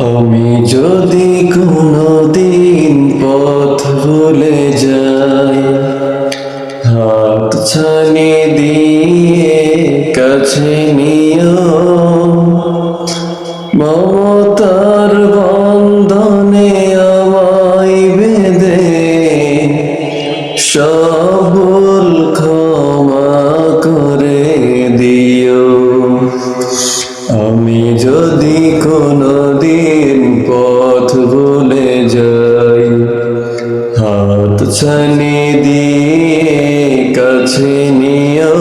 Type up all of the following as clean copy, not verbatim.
আমি যদি কোনোদিন পথ ভুলে যাই, হাত ছানি দিয়ে কাছে নিও, মমতার বন্ধনে আমায় বেঁধে সব ভুল ক্ষমা করে দিও। আমি যদি কোনোদিন পথ ভুলে যাই, হাত ছানি দিয়ে কাছে নিও,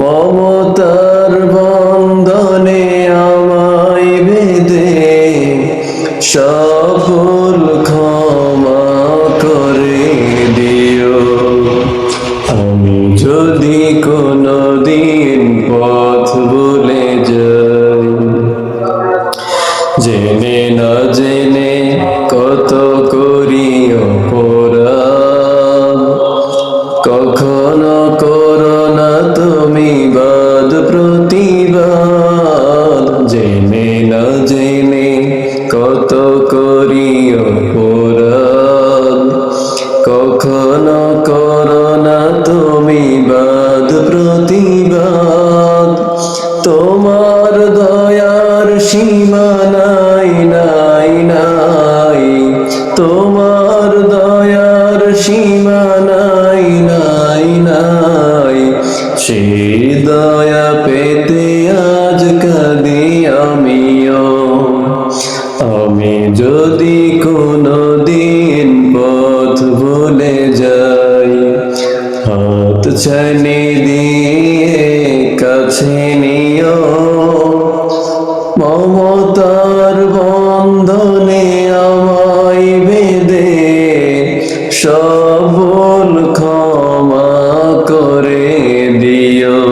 মমতার বন্ধনে আমায় বেঁধে সব ভুল ক্ষমা করে দিও। আমি যদি কোনোদিন পথ ভুলে যাই, জেনে না জেনে কত করি অপরাধ, কখনো করো না তুমি বাদ প্রতিবাদ। জেনে না জেনে কত করি অপরাধ, কখনো করো না তুমি বাদ প্রতিবাদ। তোমার দয়ার সীমা নাই নাই নাই, তোমার দয়ার সীমা নাই নাই নাই। সেই দয়া পেতে আজ কাঁদি আমিও। আমি যদি কোনোদিন পথ ভুলে যাই, হাত ছানি দিয়ে কাছে নিও, মমতার বন্ধনে আমায় বেঁধে সব ভুল ক্ষমা করে দিও।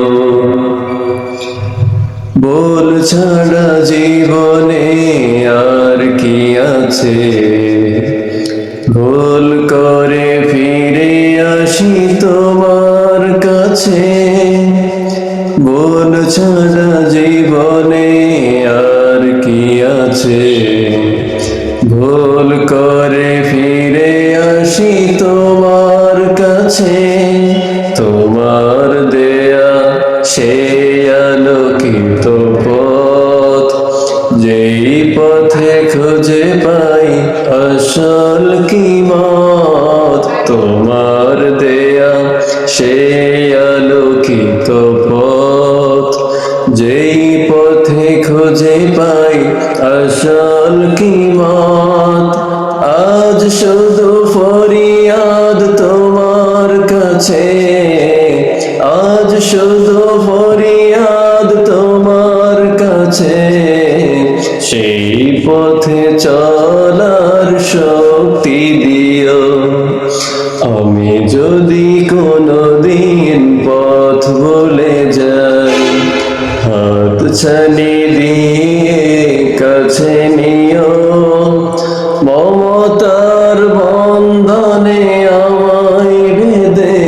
ভুল ছাড়া জীবনে আর কি আছে, ভুল করে ফিরে আসি তোমার কাছে। ভুল ছাড়া জীবনে আর কি আছে, ভুল করে ফিরে আসি তোমার কাছে। তোমার দেয়া সেই আলোকিত পথ, যেই পথে খুঁজে পাই আসল কিমত। তোমার দেয়া সেই আলোকিত পথ, যেই পথে খুঁজে পাই আসল কিমত। আজ শুধু ফরিয়াদ তোমার কাছে, আজ শুধু ফরিয়াদ তোমার কাছে। সেই পথে চলার শক্তি দিও। আমি যদি কোনোদিন পথ ভুলে যাই, হাত ছানি দিয়ে কাছে নিও, মমতার বন্ধনে আমায় বেঁধে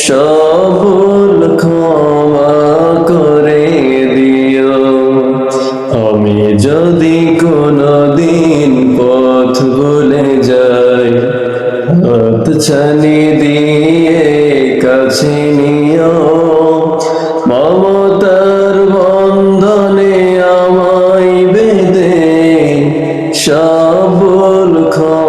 সব ভুল ক্ষমা করে দিও। আমি যদি কোনোদিন পথ ভুলে যাই, হাত ছানি দিয়ে কাছে নিও, মমতার বন্ধনে আমায় বেঁধে সব ভুল ক্ষমা